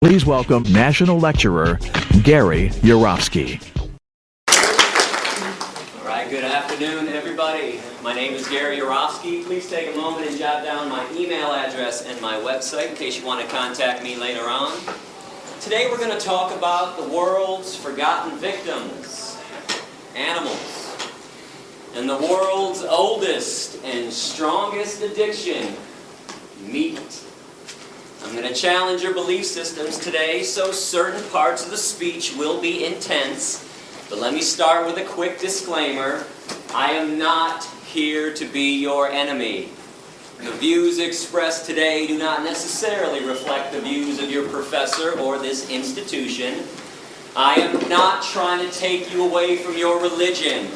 Please welcome National Lecturer Gary Yourofsky. All right, good afternoon, everybody. My name is Gary Yourofsky. Please take a moment and jot down my email address and my website in case you want to contact me later on. Today we're going to talk about the world's forgotten victims, animals, and the world's oldest and strongest addiction, meat. I'm going to challenge your belief systems today, so certain parts of the speech will be intense. But let me start with a quick disclaimer. I am not here to be your enemy. The views expressed today do not necessarily reflect the views of your professor or this institution. I am not trying to take you away from your religion.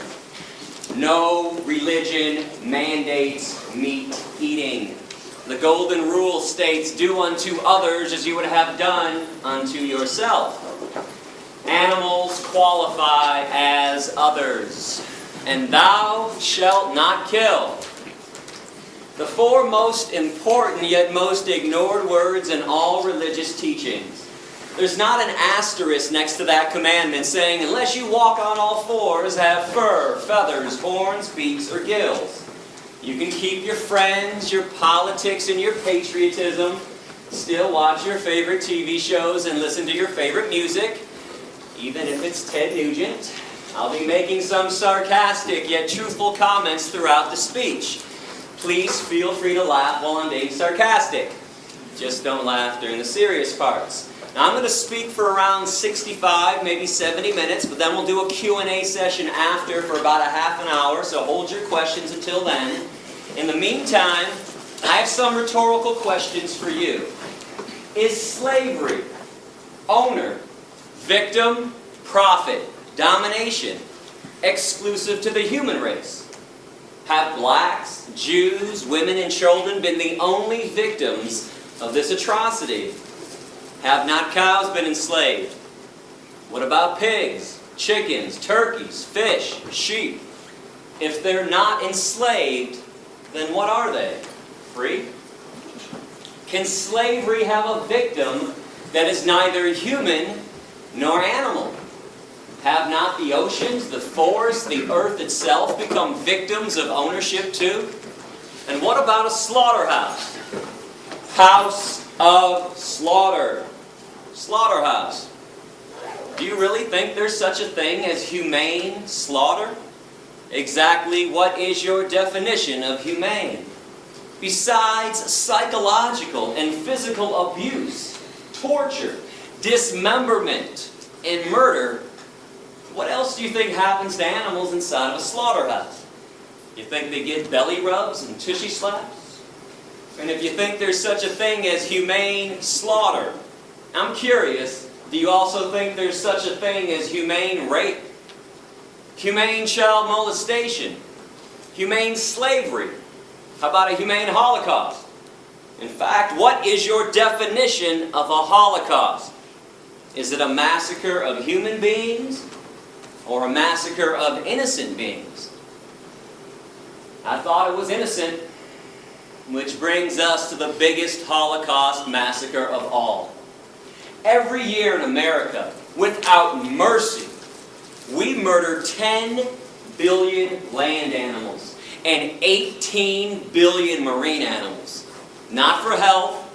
No religion mandates meat eating. The golden rule states, do unto others as you would have done unto yourself. Animals qualify as others. And thou shalt not kill. The four most important yet most ignored words in all religious teachings. There's not an asterisk next to that commandment saying, unless you walk on all fours, have fur, feathers, horns, beaks, or gills. You can keep your friends, your politics, and your patriotism, still watch your favorite TV shows and listen to your favorite music, even if it's Ted Nugent. I'll be making some sarcastic yet truthful comments throughout the speech. Please feel free to laugh while I'm being sarcastic. Just don't laugh during the serious parts. Now I'm going to speak for around 65, maybe 70 minutes, but then we'll do a Q&A session after for about a half an hour, so hold your questions until then. In the meantime, I have some rhetorical questions for you. Is slavery, owner, victim, profit, domination, exclusive to the human race? Have blacks, Jews, women, and children been the only victims of this atrocity? Have not cows been enslaved? What about pigs, chickens, turkeys, fish, sheep? If they're not enslaved, then what are they? Free? Can slavery have a victim that is neither human nor animal? Have not the oceans, the forests, the earth itself become victims of ownership too? And what about a slaughterhouse? House of slaughter. Slaughterhouse. Do you really think there's such a thing as humane slaughter? Exactly what is your definition of humane? Besides psychological and physical abuse, torture, dismemberment, and murder, what else do you think happens to animals inside of a slaughterhouse? You think they get belly rubs and tushy slaps? And if you think there's such a thing as humane slaughter, I'm curious, do you also think there's such a thing as humane rape? Humane child molestation? Humane slavery? How about a humane Holocaust? In fact, what is your definition of a Holocaust? Is it a massacre of human beings or a massacre of innocent beings? I thought it was innocent, which brings us to the biggest Holocaust massacre of all. Every year in America, without mercy, we murder 10 billion land animals and 18 billion marine animals. Not for health,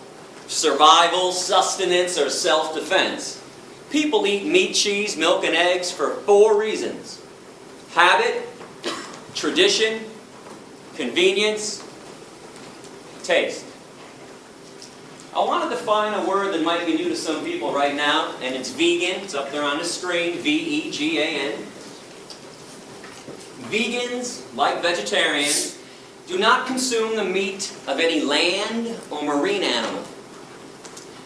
survival, sustenance, or self-defense. People eat meat, cheese, milk, and eggs for 4 reasons. Habit, tradition, convenience, taste. I want to define a word that might be new to some people right now, and it's vegan. It's up there on the screen, V-E-G-A-N. Vegans, like vegetarians, do not consume the meat of any land or marine animal.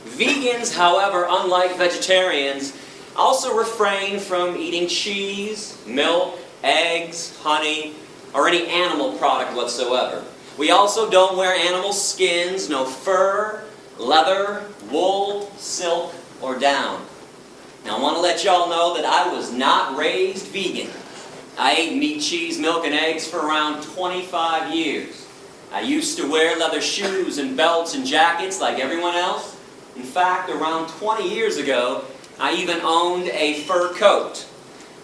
Vegans, however, unlike vegetarians, also refrain from eating cheese, milk, eggs, honey, or any animal product whatsoever. We also don't wear animal skins, no fur, leather, wool, silk, or down. Now I want to let y'all know that I was not raised vegan. I ate meat, cheese, milk, and eggs for around 25 years. I used to wear leather shoes and belts and jackets like everyone else. In fact, around 20 years ago, I even owned a fur coat.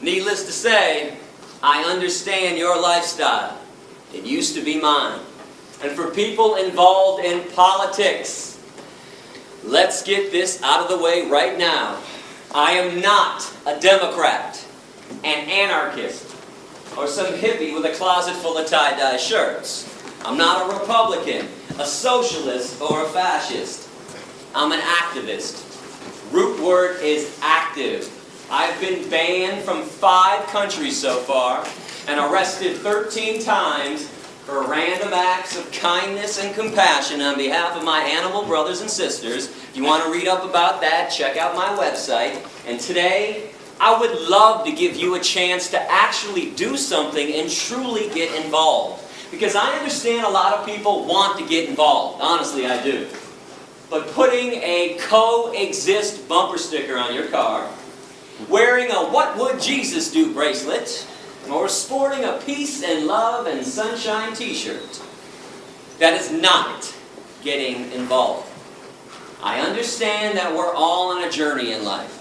Needless to say, I understand your lifestyle. It used to be mine. And for people involved in politics, let's get this out of the way right now. I am not a Democrat, an anarchist, or some hippie with a closet full of tie-dye shirts. I'm not a Republican, a socialist, or a fascist. I'm an activist. Root word is active. I've been banned from 5 countries so far and arrested 13 times for random acts of kindness and compassion on behalf of my animal brothers and sisters. If you want to read up about that, check out my website. And today, I would love to give you a chance to actually do something and truly get involved. Because I understand a lot of people want to get involved. Honestly, I do. But putting a coexist bumper sticker on your car, wearing a "What Would Jesus Do" bracelet, or sporting a peace and love and sunshine t-shirt, that is not getting involved. I understand that we're all on a journey in life.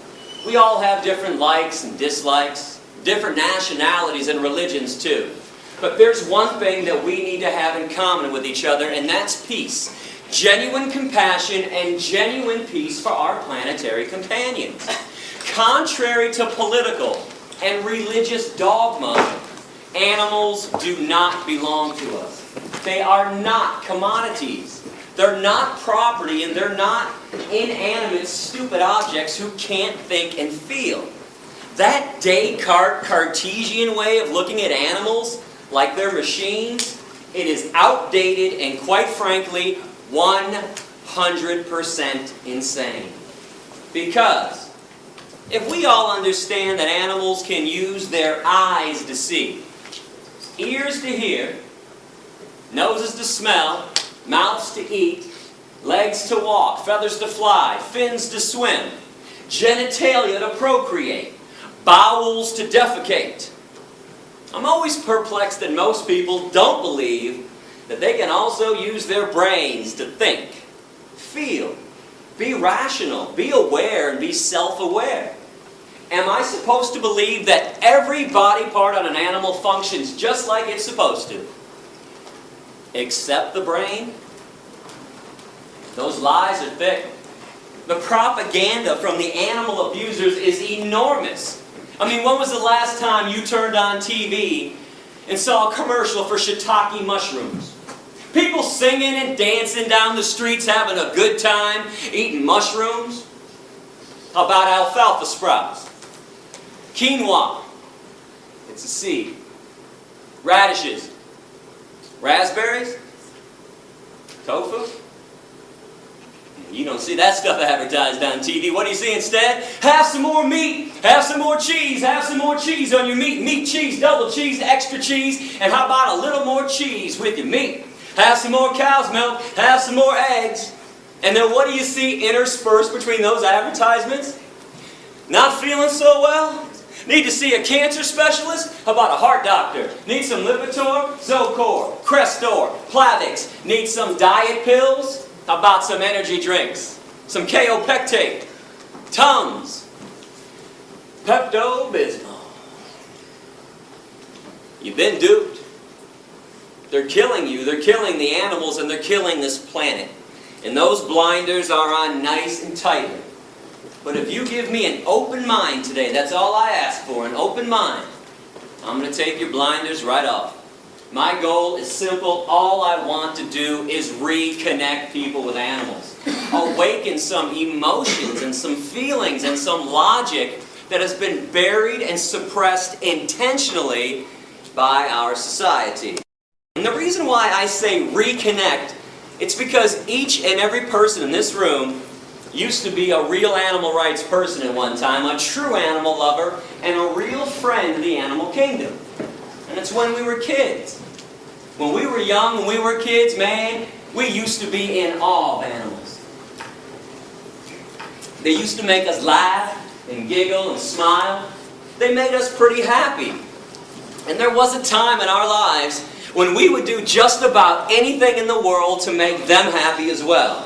We all have different likes and dislikes, different nationalities and religions too. But there's one thing that we need to have in common with each other, and that's peace. Genuine compassion and genuine peace for our planetary companions. Contrary to political and religious dogma, animals do not belong to us. They are not commodities. They're not property, and they're not inanimate, stupid objects who can't think and feel. That Descartes Cartesian way of looking at animals like they're machines, it is outdated and, quite frankly, 100% insane. Because if we all understand that animals can use their eyes to see, ears to hear, noses to smell, mouths to eat, legs to walk, feathers to fly, fins to swim, genitalia to procreate, bowels to defecate, I'm always perplexed that most people don't believe that they can also use their brains to think, feel, be rational, be aware, and be self-aware. Am I supposed to believe that every body part on an animal functions just like it's supposed to? Except the brain? Those lies are thick. The propaganda from the animal abusers is enormous. I mean, when was the last time you turned on TV and saw a commercial for shiitake mushrooms? People singing and dancing down the streets, having a good time, eating mushrooms? How about alfalfa sprouts? Quinoa. It's a seed. Radishes. Raspberries? Tofu? You don't see that stuff advertised on TV. What do you see instead? Have some more meat. Have some more cheese. Have some more cheese on your meat. Meat, cheese, double cheese, extra cheese. And how about a little more cheese with your meat? Have some more cow's milk. Have some more eggs. And then what do you see interspersed between those advertisements? Not feeling so well? Need to see a cancer specialist? How about a heart doctor? Need some Lipitor, Zocor, Crestor, Plavix? Need some diet pills? How about some energy drinks? Some Kaopectate, Tums, Pepto-Bismol. You've been duped. They're killing you, they're killing the animals, and they're killing this planet. And those blinders are on nice and tight. But if you give me an open mind today, that's all I ask for, an open mind, I'm going to take your blinders right off. My goal is simple. All I want to do is reconnect people with animals. Awaken some emotions and some feelings and some logic that has been buried and suppressed intentionally by our society. And the reason why I say reconnect, it's because each and every person in this room used to be a real animal rights person at one time, a true animal lover, and a real friend of the animal kingdom. And it's when we were kids. When we were young, when we were kids, man, we used to be in awe of animals. They used to make us laugh and giggle and smile. They made us pretty happy. And there was a time in our lives when we would do just about anything in the world to make them happy as well.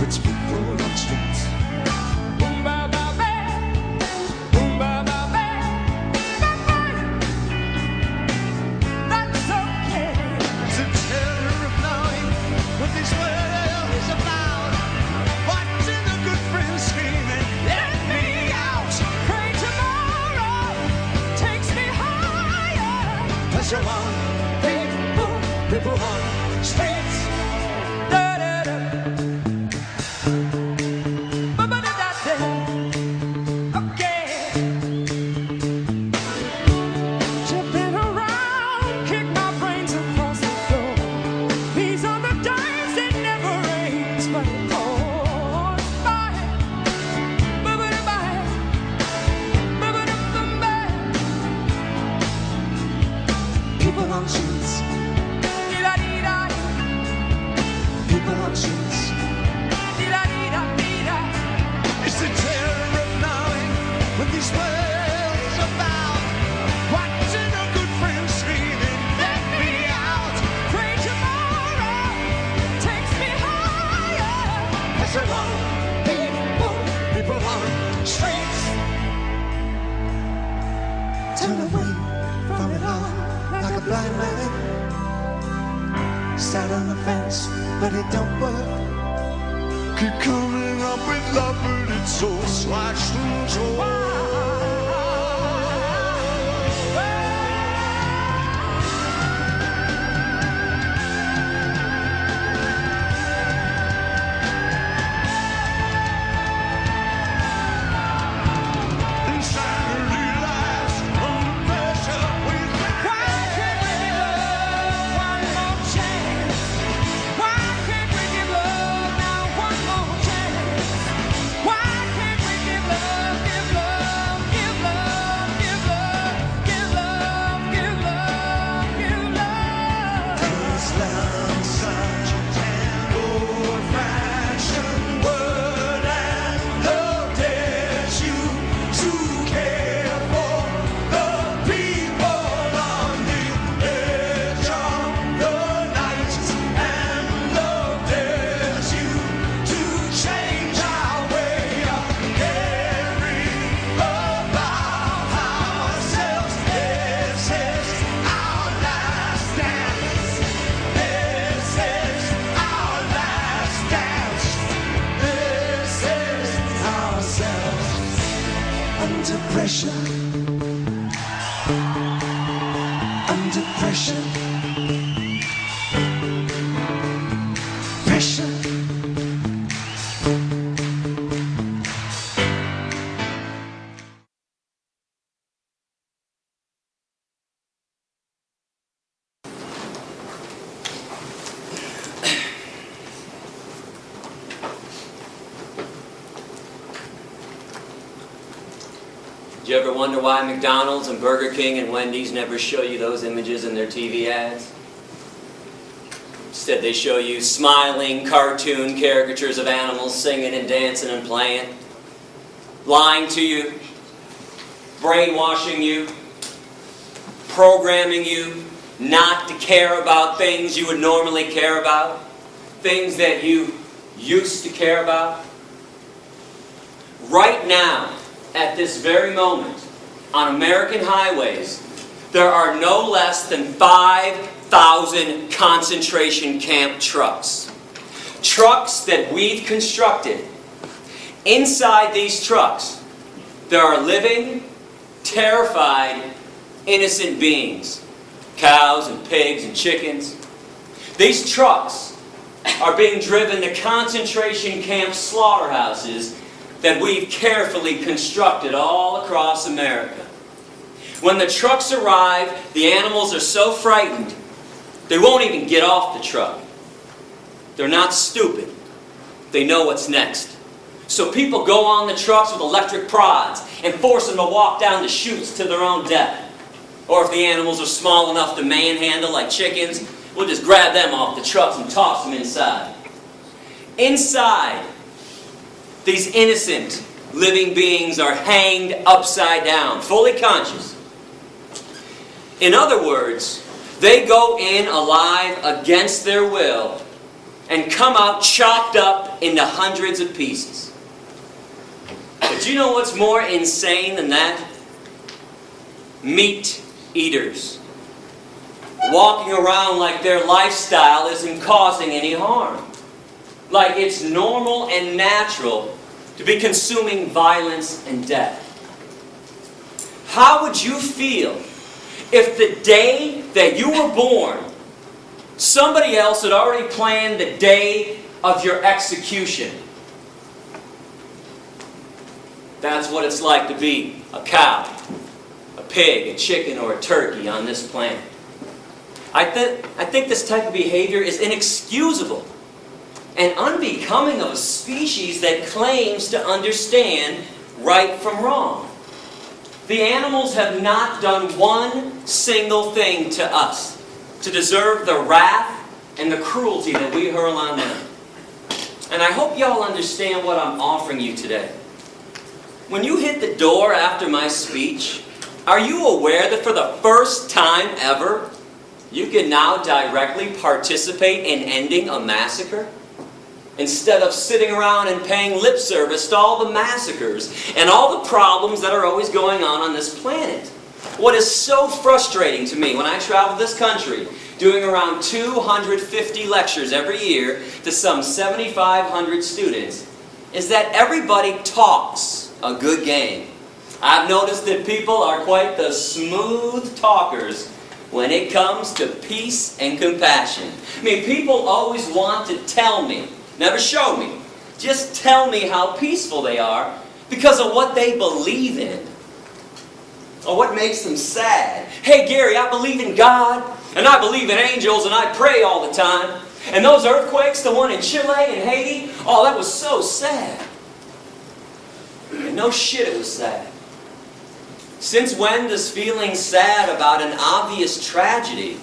puts people on streets. That's okay. It's a terror of knowing what this world is about. Watching the good friends screaming, let me out. Pray tomorrow takes me higher. Pressure on people on streets. Da-da-da. Ba-ba-da-da-da. Okay. Jumping around, kick my brains across the floor. These are the days it never rains, but it pours by. Ba-ba-da-ba. Ba-ba-da-ba-ba. People on streets. People on streets. It's the terror of knowing what this world is about. Watching a good friend screaming, let me out. Pray tomorrow takes me higher. As a lot of people on streets. Turn away from it all like a blind man. Sat on the fence, but it don't work. Keep coming up with love, but it's so slashed and torn. Insanity lies under pressure with why can't we give love one more chance? Why can't we give love now one more chance? Why can't we give love, give love, give love, give love, give love, give love, give love? Is love such an old-fashioned word, and love dares you to care for the people on the edge of the night, and love dares you to change our way of caring about ourselves. This is our last dance. This is our last dance. This is ourselves under pressure. Under pressure. Pressure. Do you ever wonder why McDonald's and Burger King and Wendy's never show you those images in their TV ads? Instead, they show you smiling cartoon caricatures of animals singing and dancing and playing, lying to you, brainwashing you, programming you not to care about things you would normally care about, things that you used to care about. Right now, at this very moment, on American highways, there are no less than 5,000 concentration camp trucks. Trucks that we've constructed. Inside these trucks, there are living, terrified, innocent beings. Cows and pigs and chickens. These trucks are being driven to concentration camp slaughterhouses that we've carefully constructed all across America. When the trucks arrive, the animals are so frightened, they won't even get off the truck. They're not stupid. They know what's next. So people go on the trucks with electric prods and force them to walk down the chutes to their own death. Or if the animals are small enough to manhandle like chickens, we'll just grab them off the trucks and toss them inside. Inside, these innocent living beings are hanged upside down, fully conscious. In other words, they go in alive against their will and come out chopped up into hundreds of pieces. But you know what's more insane than that? Meat eaters. Walking around like their lifestyle isn't causing any harm. Like it's normal and natural to be consuming violence and death. How would you feel if the day that you were born, somebody else had already planned the day of your execution? That's what it's like to be a cow, a pig, a chicken, or a turkey on this planet. I think this type of behavior is inexcusable and unbecoming of a species that claims to understand right from wrong. The animals have not done one single thing to us to deserve the wrath and the cruelty that we hurl on them. And I hope y'all understand what I'm offering you today. When you hit the door after my speech, are you aware that for the first time ever, you can now directly participate in ending a massacre? Instead of sitting around and paying lip service to all the massacres and all the problems that are always going on this planet. What is so frustrating to me when I travel this country, doing around 250 lectures every year to some 7,500 students, is that everybody talks a good game. I've noticed that people are quite the smooth talkers when it comes to peace and compassion. I mean, people always want to tell me, never show me, just tell me how peaceful they are because of what they believe in or what makes them sad. Hey Gary, I believe in God and I believe in angels and I pray all the time. And those earthquakes, the one in Chile and Haiti, oh, that was so sad. And no shit, it was sad. Since when does feeling sad about an obvious tragedy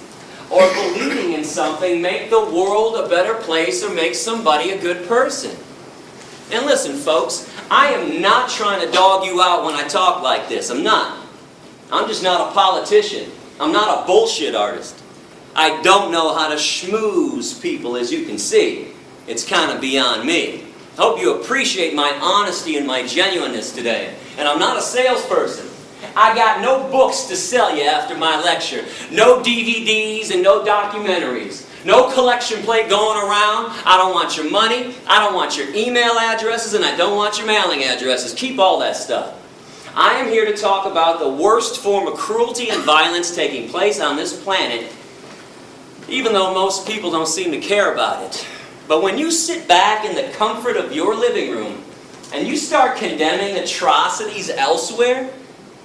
or believing in something make the world a better place or make somebody a good person? And listen, folks, I am not trying to dog you out when I talk like this. I'm not. I'm just not a politician. I'm not a bullshit artist. I don't know how to schmooze people, as you can see. It's kind of beyond me. I hope you appreciate my honesty and my genuineness today. And I'm not a salesperson. I got no books to sell you after my lecture. No DVDs and no documentaries. No collection plate going around. I don't want your money. I don't want your email addresses. And I don't want your mailing addresses. Keep all that stuff. I am here to talk about the worst form of cruelty and violence taking place on this planet, even though most people don't seem to care about it. But when you sit back in the comfort of your living room and you start condemning atrocities elsewhere,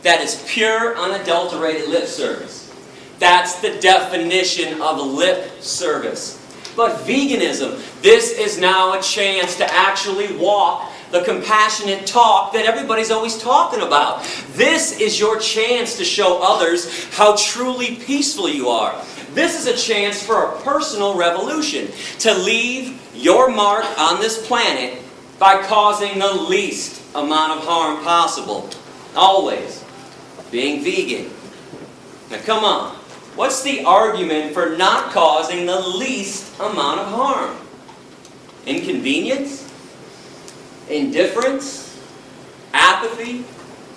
that is pure, unadulterated lip service. That's the definition of lip service. But veganism, this is now a chance to actually walk the compassionate talk that everybody's always talking about. This is your chance to show others how truly peaceful you are. This is a chance for a personal revolution, to leave your mark on this planet by causing the least amount of harm possible. Always. Being vegan. Now come on. What's the argument for not causing the least amount of harm? Inconvenience? Indifference? Apathy?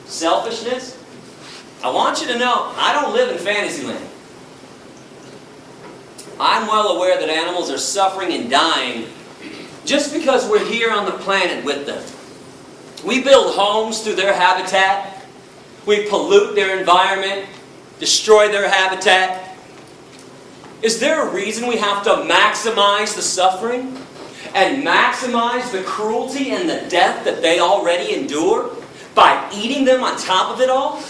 Selfishness? I want you to know, I don't live in Fantasyland. I'm well aware that animals are suffering and dying just because we're here on the planet with them. We build homes through their habitat. We pollute their environment, destroy their habitat. Is there a reason we have to maximize the suffering and maximize the cruelty and the death that they already endure by eating them on top of it all?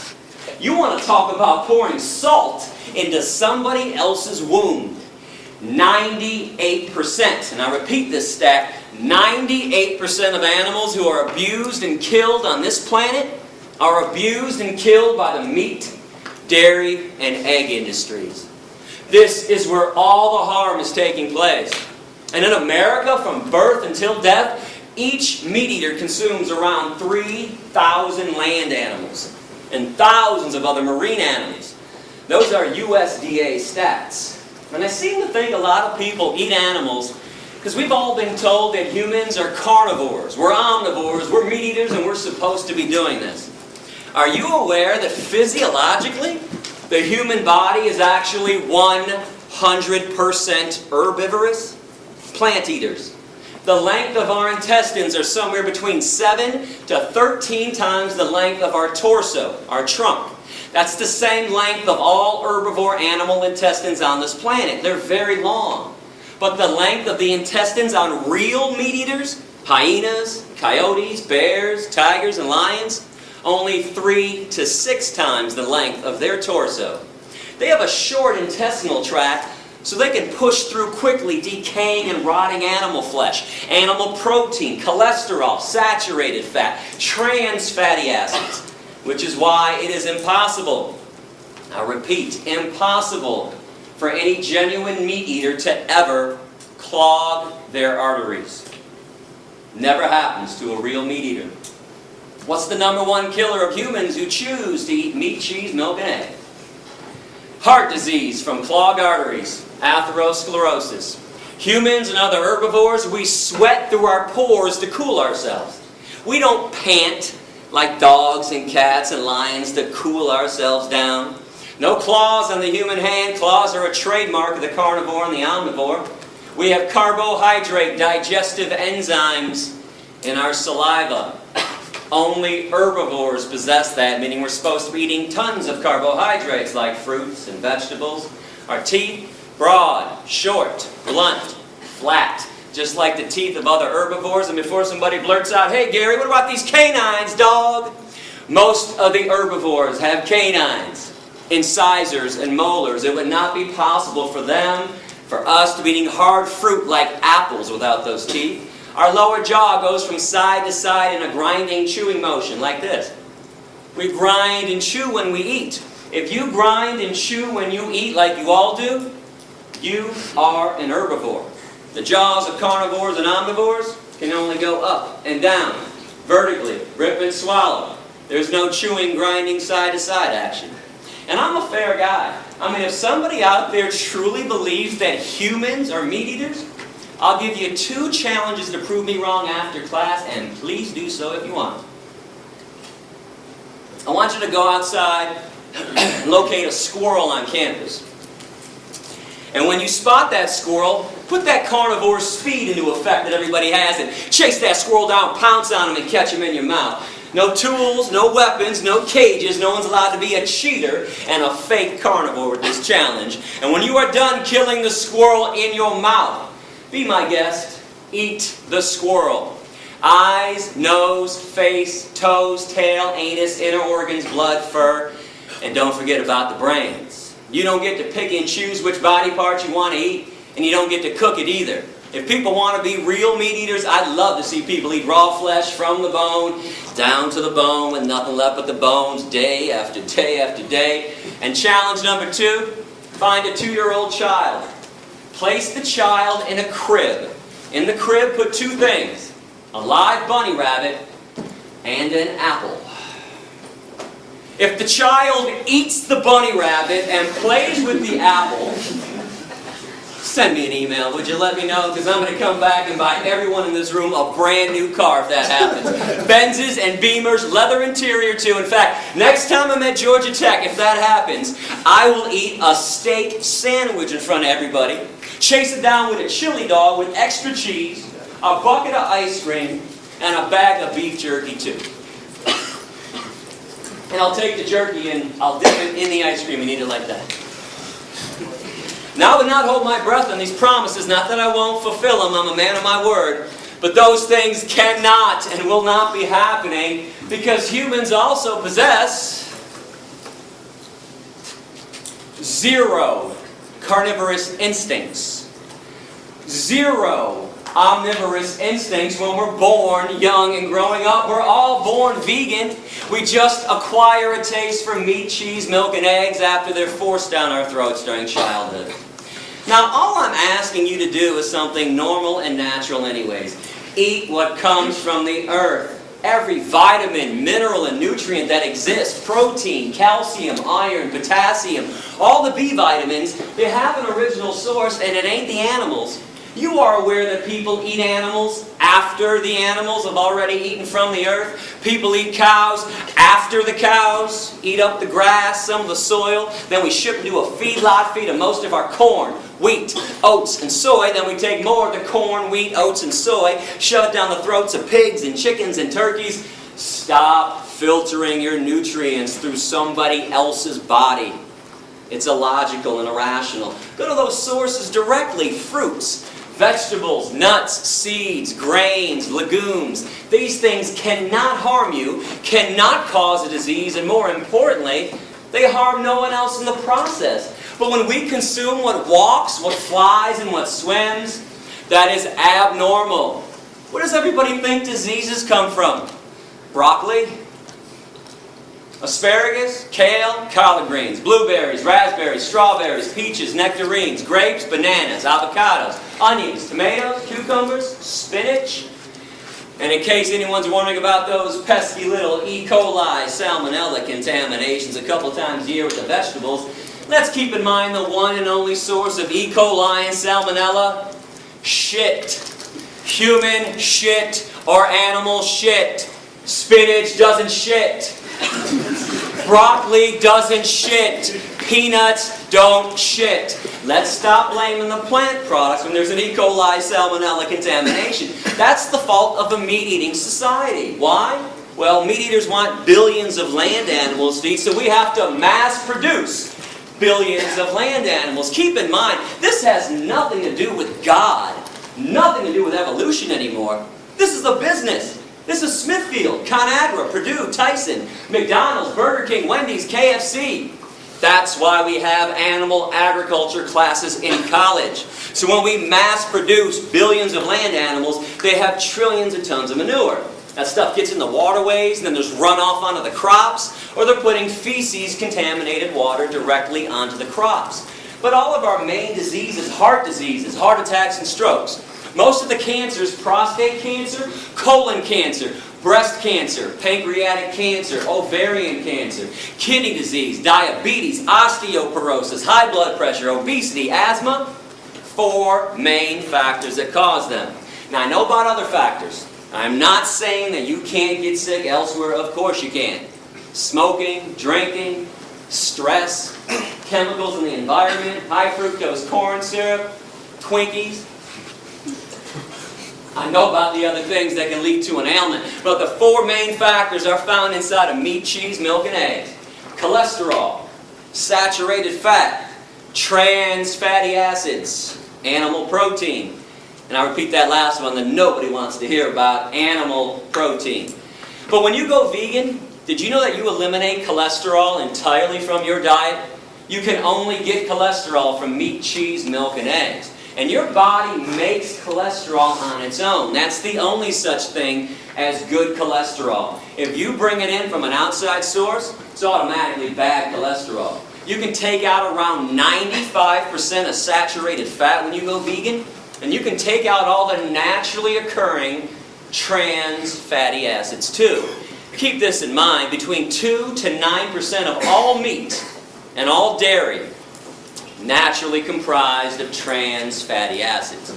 You want to talk about pouring salt into somebody else's wound. 98%, and I repeat this stat, 98% of animals who are abused and killed on this planet are abused and killed by the meat, dairy, and egg industries. This is where all the harm is taking place. And in America, from birth until death, each meat eater consumes around 3,000 land animals and thousands of other marine animals. Those are USDA stats. And I seem to think a lot of people eat animals Because we've all been told that humans are carnivores, we're omnivores, we're meat eaters, and we're supposed to be doing this. Are you aware that physiologically, the human body is actually 100% herbivorous? Plant eaters. The length of our intestines are somewhere between 7 to 13 times the length of our torso, our trunk. That's the same length of all herbivore animal intestines on this planet. They're very long. But the length of the intestines on real meat eaters, hyenas, coyotes, bears, tigers, and lions, only 3 to 6 times the length of their torso. They have a short intestinal tract so they can push through quickly decaying and rotting animal flesh, animal protein, cholesterol, saturated fat, trans fatty acids, which is why it is impossible, I repeat, impossible for any genuine meat eater to ever clog their arteries. Never happens to a real meat eater. What's the #1 killer of humans who choose to eat meat, cheese, milk, and eggs? Heart disease from clogged arteries, atherosclerosis. Humans and other herbivores, we sweat through our pores to cool ourselves. We don't pant like dogs and cats and lions to cool ourselves down. No claws on the human hand. Claws are a trademark of the carnivore and the omnivore. We have carbohydrate digestive enzymes in our saliva. Only herbivores possess that, meaning we're supposed to be eating tons of carbohydrates like fruits and vegetables. Our teeth, broad, short, blunt, flat, just like the teeth of other herbivores. And before somebody blurts out, "Hey Gary, what about these canines, dog?" Most of the herbivores have canines, incisors, and molars. It would not be possible for them, for us, to be eating hard fruit like apples without those teeth. Our lower jaw goes from side to side in a grinding, chewing motion, like this. We grind and chew when we eat. If you grind and chew when you eat like you all do, you are an herbivore. The jaws of carnivores and omnivores can only go up and down, vertically, rip and swallow. There's no chewing, grinding, side-to-side action. And I'm a fair guy. I mean, if somebody out there truly believes that humans are meat eaters, I'll give you 2 challenges to prove me wrong after class, and please do so if you want. I want you to go outside and locate a squirrel on campus. And when you spot that squirrel, put that carnivore speed into effect that everybody has and chase that squirrel down, pounce on him, and catch him in your mouth. No tools, no weapons, no cages. No one's allowed to be a cheater and a fake carnivore with this challenge. And when you are done killing the squirrel in your mouth, be my guest, eat the squirrel. Eyes, nose, face, toes, tail, anus, inner organs, blood, fur, and don't forget about the brains. You don't get to pick and choose which body parts you want to eat, and you don't get to cook it either. If people want to be real meat eaters, I'd love to see people eat raw flesh from the bone, down to the bone, with nothing left but the bones, day after day after day. And challenge #2, find a 2-year-old child. Place the child in a crib. In the crib, put 2 things: a live bunny rabbit and an apple. If the child eats the bunny rabbit and plays with the apple, send me an email, would you? Let me know, because I'm going to come back and buy everyone in this room a brand new car if that happens. Benzes and Beamers, leather interior too. In fact, next time I'm at Georgia Tech, if that happens, I will eat a steak sandwich in front of everybody, chase it down with a chili dog with extra cheese, a bucket of ice cream, and a bag of beef jerky too. And I'll take the jerky and I'll dip it in the ice cream and eat it like that. Now I would not hold my breath on these promises, not that I won't fulfill them, I'm a man of my word, but those things cannot and will not be happening because humans also possess 0 carnivorous instincts. 0 omnivorous instincts when we're born young and growing up. We're all born vegan. We just acquire a taste for meat, cheese, milk, and eggs after they're forced down our throats during childhood. Now, all I'm asking you to do is something normal and natural anyways. Eat what comes from the earth. Every vitamin, mineral, and nutrient that exists, protein, calcium, iron, potassium, all the B vitamins, they have an original source, and it ain't the animals. You are aware that people eat animals after the animals have already eaten from the earth. People eat cows after the cows eat up the grass, some of the soil. Then we ship them to a feedlot, feed them most of our corn, wheat, oats, and soy. Then we take more of the corn, wheat, oats, and soy, shove it down the throats of pigs and chickens and turkeys. Stop filtering your nutrients through somebody else's body. It's illogical and irrational. Go to those sources directly. Fruits, vegetables, nuts, seeds, grains, legumes. These things cannot harm you, cannot cause a disease, and more importantly, they harm no one else in the process. But when we consume what walks, what flies, and what swims, that is abnormal. Where does everybody think diseases come from? Broccoli? Asparagus, kale, collard greens, blueberries, raspberries, strawberries, peaches, nectarines, grapes, bananas, avocados, onions, tomatoes, cucumbers, spinach. And in case anyone's wondering about those pesky little E. coli salmonella contaminations a couple times a year with the vegetables, let's keep in mind the one and only source of E. coli and salmonella: shit. Human shit or animal shit. Spinach doesn't shit. Broccoli doesn't shit. Peanuts don't shit. Let's stop blaming the plant products when there's an E. coli salmonella contamination. That's the fault of a meat-eating society. Why? Well, meat eaters want billions of land animals to eat, so we have to mass produce billions of land animals. Keep in mind, this has nothing to do with God, nothing to do with evolution anymore. This is a business. This is Smithfield, ConAgra, Purdue, Tyson, McDonald's, Burger King, Wendy's, KFC. That's why we have animal agriculture classes in college. So when we mass produce billions of land animals, they have trillions of tons of manure. That stuff gets in the waterways, and then there's runoff onto the crops, or they're putting feces, contaminated water, directly onto the crops. But all of our main diseases, heart attacks, and strokes. Most of the cancers: prostate cancer, colon cancer, breast cancer, pancreatic cancer, ovarian cancer, kidney disease, diabetes, osteoporosis, high blood pressure, obesity, asthma. 4 main factors that cause them. Now, I know about other factors. I'm not saying that you can't get sick elsewhere. Of course you can. Smoking, drinking, stress, chemicals in the environment, high fructose corn syrup, Twinkies. I know about the other things that can lead to an ailment, but the 4 main factors are found inside of meat, cheese, milk, and eggs. Cholesterol, saturated fat, trans fatty acids, animal protein. And I repeat that last one that nobody wants to hear about: animal protein. But when you go vegan, did you know that you eliminate cholesterol entirely from your diet? You can only get cholesterol from meat, cheese, milk, and eggs. And your body makes cholesterol on its own. That's the only such thing as good cholesterol. If you bring it in from an outside source, it's automatically bad cholesterol. You can take out around 95% of saturated fat when you go vegan, and you can take out all the naturally occurring trans fatty acids too. Keep this in mind: between 2 to 9% of all meat and all dairy naturally comprised of trans fatty acids.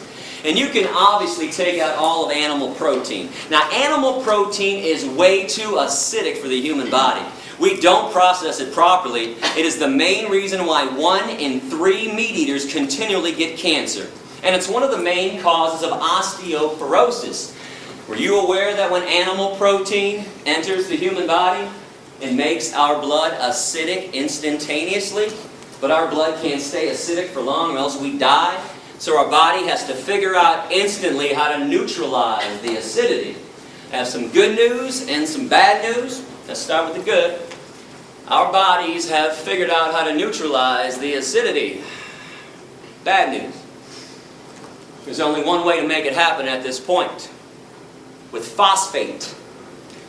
And you can obviously take out all of animal protein. Now, animal protein is way too acidic for the human body. We don't process it properly. It is the main reason why 1 in 3 meat eaters continually get cancer. And it's one of the main causes of osteoporosis. Were you aware that when animal protein enters the human body, it makes our blood acidic instantaneously? But our blood can't stay acidic for long or else we die. So our body has to figure out instantly how to neutralize the acidity. I have some good news and some bad news. Let's start with the good. Our bodies have figured out how to neutralize the acidity. Bad news. There's only one way to make it happen at this point: with phosphate.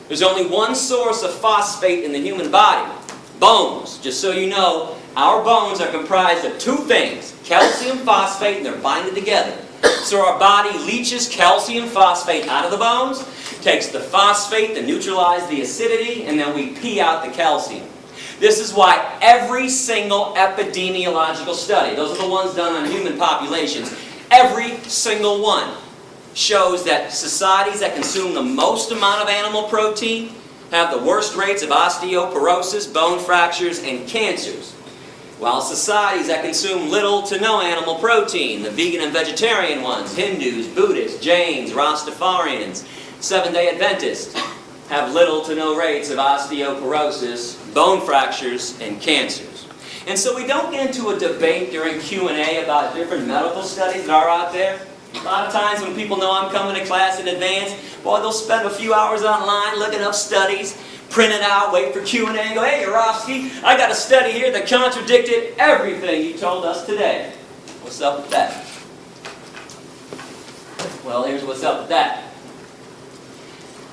There's only one source of phosphate in the human body: bones. Just so you know, our bones are comprised of 2 things: calcium phosphate, and they're binded together. So our body leaches calcium phosphate out of the bones, takes the phosphate to neutralize the acidity, and then we pee out the calcium. This is why every single epidemiological study, those are the ones done on human populations, Every single one shows that societies that consume the most amount of animal protein have the worst rates of osteoporosis, bone fractures, and cancers. While societies that consume little to no animal protein, the vegan and vegetarian ones, Hindus, Buddhists, Jains, Rastafarians, Seventh-day Adventists, have little to no rates of osteoporosis, bone fractures, and cancers. And so we don't get into a debate during Q&A about different medical studies that are out there. A lot of times when people know I'm coming to class in advance, boy, they'll spend a few hours online looking up studies, print it out, wait for Q&A, and go, hey, Yorovsky, I got a study here that contradicted everything you told us today. What's up with that? Well, here's what's up with that.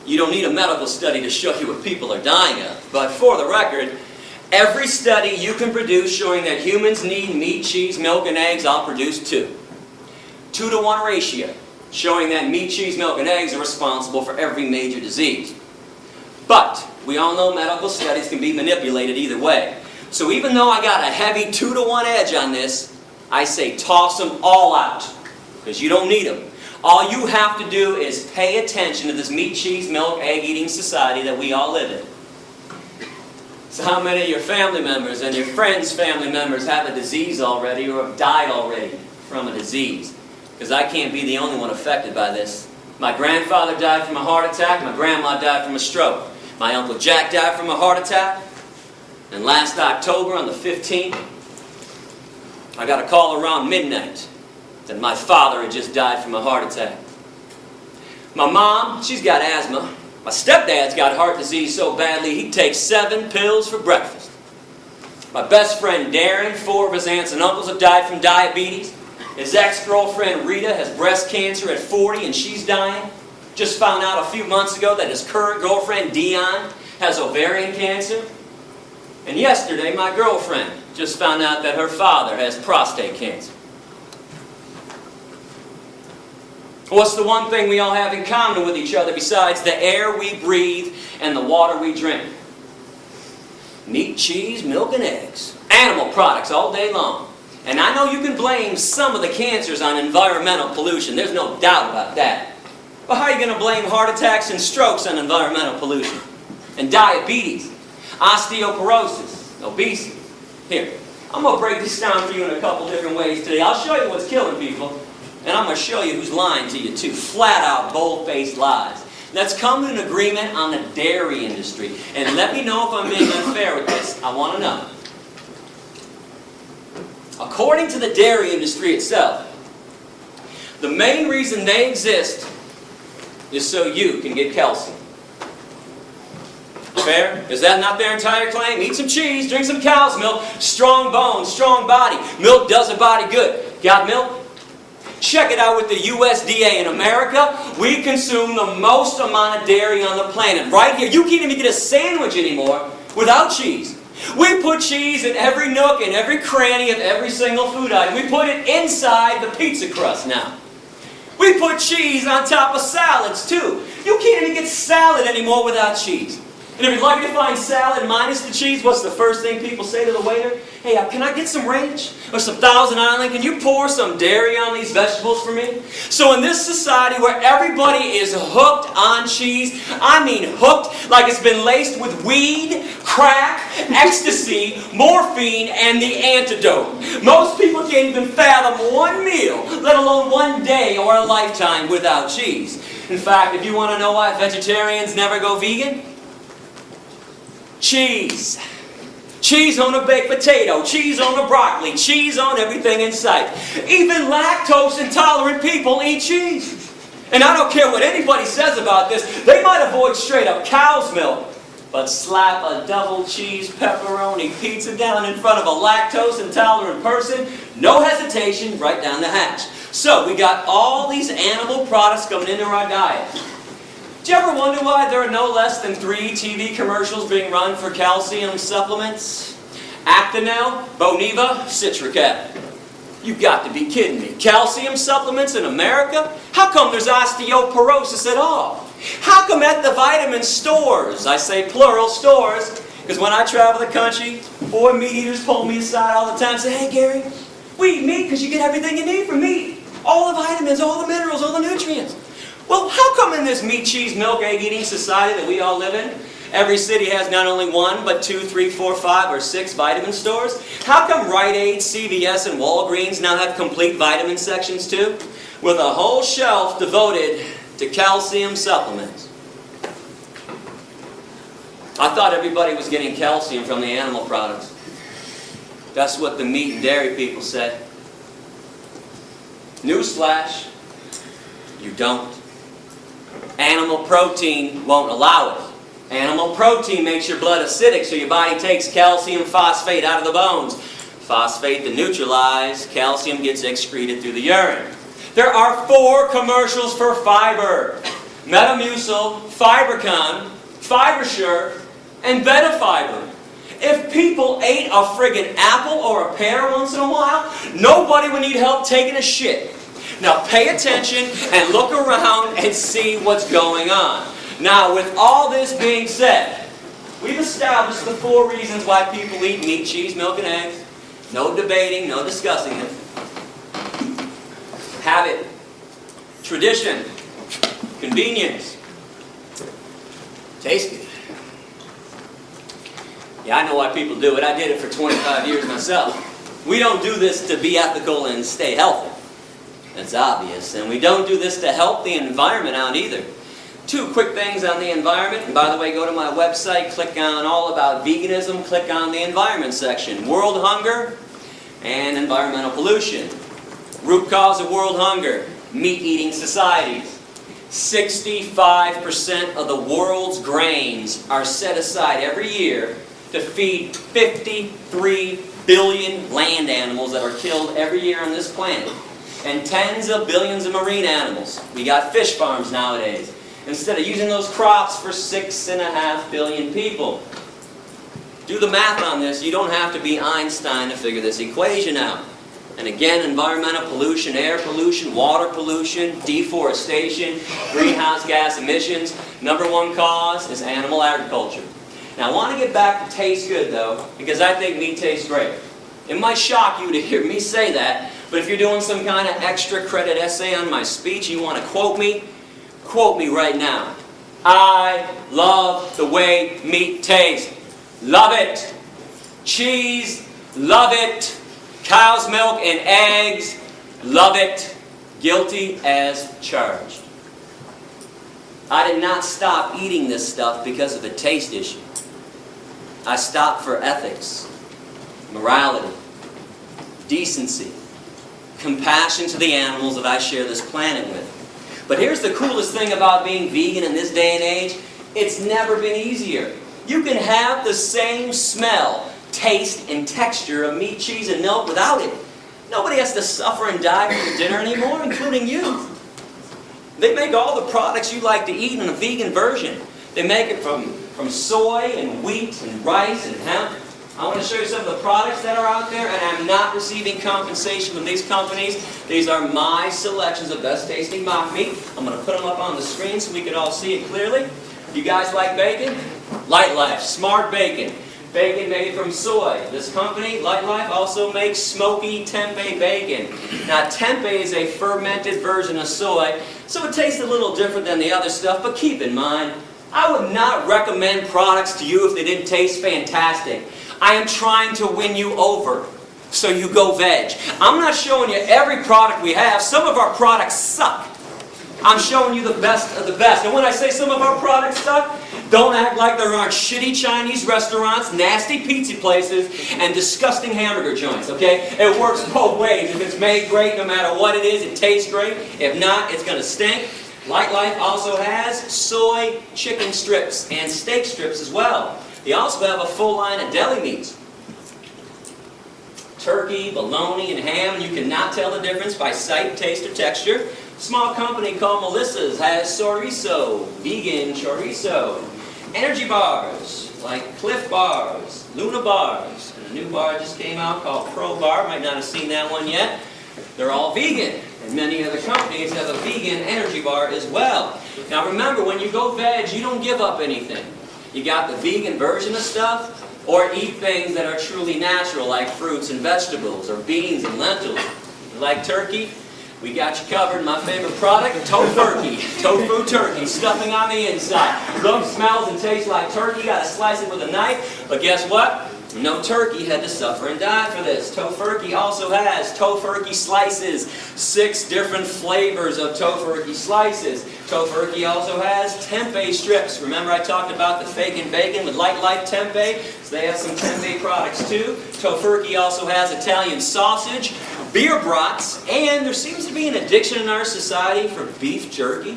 You don't need a medical study to show you what people are dying of. But for the record, every study you can produce showing that humans need meat, cheese, milk, and eggs, I'll produce 2. 2-to-1 ratio, showing that meat, cheese, milk, and eggs are responsible for every major disease. But we all know medical studies can be manipulated either way. So even though I got a heavy 2-to-1 edge on this, I say toss them all out, because you don't need them. All you have to do is pay attention to this meat, cheese, milk, egg-eating society that we all live in. So how many of your family members and your friends' family members have a disease already or have died already from a disease? Because I can't be the only one affected by this. My grandfather died from a heart attack, my grandma died from a stroke. My Uncle Jack died from a heart attack. And last October on the 15th, I got a call around midnight that my father had just died from a heart attack. My mom, she's got asthma. My stepdad's got heart disease so badly he takes 7 pills for breakfast. My best friend Darren, 4 of his aunts and uncles have died from diabetes. His ex-girlfriend Rita has breast cancer at 40 and she's dying. Just found out a few months ago that his current girlfriend Dion has ovarian cancer. And yesterday my girlfriend just found out that her father has prostate cancer. What's the one thing we all have in common with each other besides the air we breathe and the water we drink? Meat, cheese, milk, and eggs. Animal products all day long. And I know you can blame some of the cancers on environmental pollution. There's no doubt about that. But how are you going to blame heart attacks and strokes on environmental pollution? And diabetes, osteoporosis, obesity. Here, I'm going to break this down for you in a couple different ways today. I'll show you what's killing people. And I'm going to show you who's lying to you too. Flat out, bold-faced lies. Let's come to an agreement on the dairy industry. And let me know if I'm being unfair with this. I want to know. According to the dairy industry itself, the main reason they exist is so you can get calcium. Fair? Is that not their entire claim? Eat some cheese, drink some cow's milk, strong bones, strong body. Milk does a body good. Got milk? Check it out with the USDA. In America, we consume the most amount of dairy on the planet. Right here, you can't even get a sandwich anymore without cheese. We put cheese in every nook and every cranny of every single food item. We put it inside the pizza crust now. We put cheese on top of salads too. You can't even get salad anymore without cheese. And if you'd like to find salad minus the cheese, what's the first thing people say to the waiter? Hey, can I get some ranch? Or some Thousand Island? Can you pour some dairy on these vegetables for me? So in this society where everybody is hooked on cheese, I mean hooked like it's been laced with weed, crack, ecstasy, morphine, and the antidote. Most people can't even fathom one meal, let alone one day or a lifetime without cheese. In fact, if you want to know why vegetarians never go vegan, cheese. Cheese on a baked potato, cheese on a broccoli, cheese on everything in sight. Even lactose intolerant people eat cheese. And I don't care what anybody says about this, they might avoid straight up cow's milk, but slap a double cheese pepperoni pizza down in front of a lactose intolerant person, no hesitation, right down the hatch. So we got all these animal products coming into our diet. Do you ever wonder why there are no less than 3 TV commercials being run for calcium supplements? Actonel, Boniva, Citricat. You've got to be kidding me. Calcium supplements in America? How come there's osteoporosis at all? How come at the vitamin stores, I say plural stores, because when I travel the country, 4 meat eaters pull me aside all the time and say, hey Gary, we eat meat because you get everything you need from meat. All the vitamins, all the minerals, all the nutrients. Well, how come in this meat, cheese, milk, egg eating society that we all live in, every city has not only 1, but 2, 3, 4, 5, or 6 vitamin stores? How come Rite Aid, CVS, and Walgreens now have complete vitamin sections too? With a whole shelf devoted to calcium supplements. I thought everybody was getting calcium from the animal products. That's what the meat and dairy people said. Newsflash, you don't. Animal protein won't allow it. Animal protein makes your blood acidic, so your body takes calcium phosphate out of the bones. Phosphate to neutralize, calcium gets excreted through the urine. There are 4 commercials for fiber. Metamucil, Fibercon, Fibersure, and Betafiber. If people ate a friggin' apple or a pear once in a while, nobody would need help taking a shit. Now pay attention and look around and see what's going on. Now with all this being said, we've established the 4 reasons why people eat meat, cheese, milk, and eggs. No debating, no discussing it. Habit, tradition, convenience, taste good. Yeah, I know why people do it. I did it for 25 years myself. We don't do this to be ethical and stay healthy. That's obvious. And we don't do this to help the environment out either. 2 quick things on the environment. And by the way, go to my website, click on All About Veganism, click on the environment section. World hunger and environmental pollution. Root cause of world hunger, meat-eating societies. 65% of the world's grains are set aside every year to feed 53 billion land animals that are killed every year on this planet. And tens of billions of marine animals. We got fish farms nowadays. Instead of using those crops for 6.5 billion people. Do the math on this. You don't have to be Einstein to figure this equation out. And again, environmental pollution, air pollution, water pollution, deforestation, greenhouse gas emissions. Number 1 cause is animal agriculture. Now I want to get back to taste good though, because I think meat tastes great. It might shock you to hear me say that, but if you're doing some kind of extra credit essay on my speech, you want to quote me right now. I love the way meat tastes. Love it. Cheese, love it. Cow's milk and eggs, love it. Guilty as charged. I did not stop eating this stuff because of a taste issue. I stopped for ethics, morality, decency, compassion to the animals that I share this planet with. But here's the coolest thing about being vegan in this day and age. It's never been easier. You can have the same smell, taste, and texture of meat, cheese, and milk without it. Nobody has to suffer and die for your dinner anymore, including you. They make all the products you like to eat in a vegan version. They make it from soy and wheat and rice and hemp. I want to show you some of the products that are out there, and I'm not receiving compensation from these companies. These are my selections of best tasting mock meat. I'm going to put them up on the screen so we can all see it clearly. You guys like bacon? Light Life, Smart Bacon. Bacon made from soy. This company, Light Life, also makes smoky tempeh bacon. Now tempeh is a fermented version of soy, so it tastes a little different than the other stuff, but keep in mind, I would not recommend products to you if they didn't taste fantastic. I am trying to win you over, so you go veg. I'm not showing you every product we have. Some of our products suck. I'm showing you the best of the best. And when I say some of our products suck, don't act like there aren't shitty Chinese restaurants, nasty pizza places, and disgusting hamburger joints, okay? It works both ways. If it's made great, no matter what it is, it tastes great. If not, it's going to stink. Light Life also has soy chicken strips and steak strips as well. They also have a full line of deli meats. Turkey, bologna, and ham, and you cannot tell the difference by sight, taste, or texture. A small company called Melissa's has chorizo, vegan chorizo. Energy bars, like Cliff bars, Luna bars, and a new bar just came out called Pro Bar. Might not have seen that one yet. They're all vegan, and many other companies have a vegan energy bar as well. Now remember, when you go veg, you don't give up anything. You got the vegan version of stuff, or eat things that are truly natural, like fruits and vegetables, or beans and lentils. You like turkey? we got you covered. My favorite product, tofurkey. Tofu turkey, stuffing on the inside. Looks, smells, and tastes like turkey. Got to slice it with a knife. But guess what? No turkey had to suffer and die for this. Tofurkey also has tofurkey slices. 6 different flavors of tofurkey slices. Tofurkey also has tempeh strips. Remember I talked about the fake and bacon with Light Life tempeh? So they have some tempeh products too. Tofurkey also has Italian sausage, beer brats, and there seems to be an addiction in our society for beef jerky.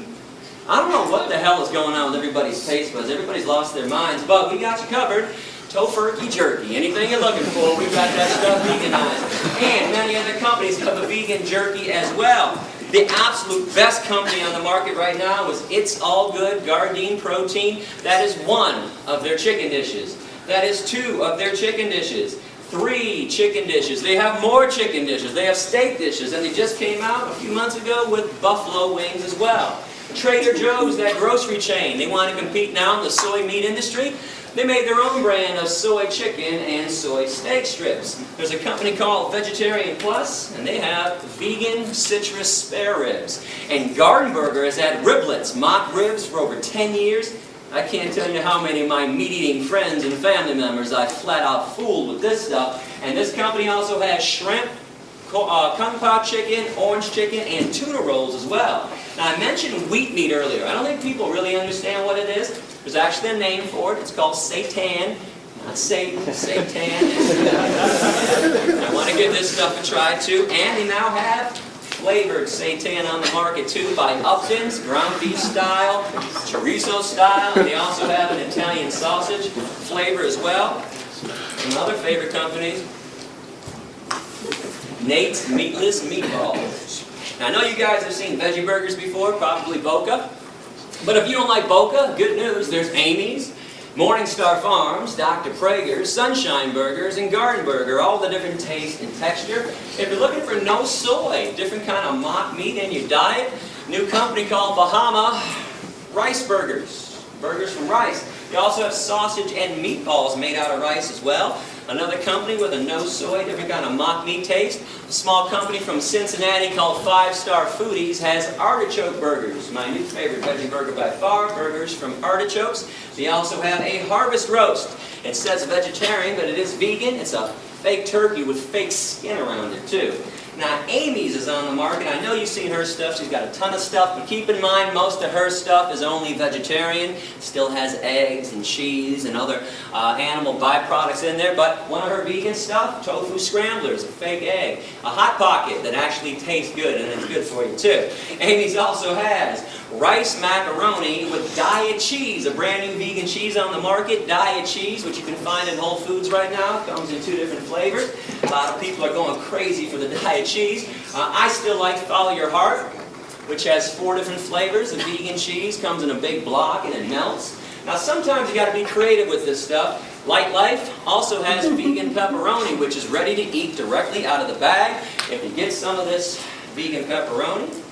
I don't know what the hell is going on with everybody's taste buds. Everybody's lost their minds, but we got you covered. Tofurkey jerky. Anything you're looking for, we've got that stuff veganized. And many other companies have a vegan jerky as well. The absolute best company on the market right now is It's All Good Gardein Protein. That is 1 of their chicken dishes. That is 2 of their chicken dishes. 3 chicken dishes. They have more chicken dishes. They have steak dishes. And they just came out a few months ago with buffalo wings as well. Trader Joe's, that grocery chain, they want to compete now in the soy meat industry. They made their own brand of soy chicken and soy steak strips. There's a company called Vegetarian Plus, and they have vegan citrus spare ribs. And Gardenburger has had riblets, mock ribs, for over 10 years. I can't tell you how many of my meat-eating friends and family members I flat out fooled with this stuff. And this company also has shrimp, kung pao chicken, orange chicken, and tuna rolls as well. Now I mentioned wheat meat earlier. I don't think people really understand what it is. There's actually a name for it. It's called seitan. Not Satan, seitan. I want to give this stuff a try too. And they now have flavored seitan on the market too by Upton's, ground beef style, chorizo style. They also have an Italian sausage flavor as well. Some other favorite companies. Nate's Meatless Meatballs. Now, I know you guys have seen veggie burgers before, probably Boca. But if you don't like Boca, good news, there's Amy's, Morningstar Farms, Dr. Prager's, Sunshine Burgers, and Garden Burger, all the different taste and texture. If you're looking for no soy, different kind of mock meat in your diet, new company called Bahama Rice Burgers, burgers from rice. They also have sausage and meatballs made out of rice as well. Another company with a no soy, different kind of mock meat taste. A small company from Cincinnati called 5 Star Foodies has artichoke burgers. My new favorite veggie burger by far, burgers from artichokes. They also have a harvest roast. It says vegetarian, but it is vegan. It's a fake turkey with fake skin around it too. Now, Amy's is on the market. I know you've seen her stuff. She's got a ton of stuff, but keep in mind most of her stuff is only vegetarian. Still has eggs and cheese and other animal byproducts in there, but one of her vegan stuff, tofu scramblers, a fake egg, a Hot Pocket that actually tastes good and it's good for you too. Amy's also has rice macaroni with diet cheese, a brand new vegan cheese on the market, diet cheese, which you can find in Whole Foods right now. It comes in 2 different flavors. A lot of people are going crazy for the diet cheese. I still like Follow Your Heart, which has 4 different flavors. The vegan cheese comes in a big block and it melts. Now sometimes you got to be creative with this stuff. Light Life also has vegan pepperoni, which is ready to eat directly out of the bag. If you get some of this vegan pepperoni,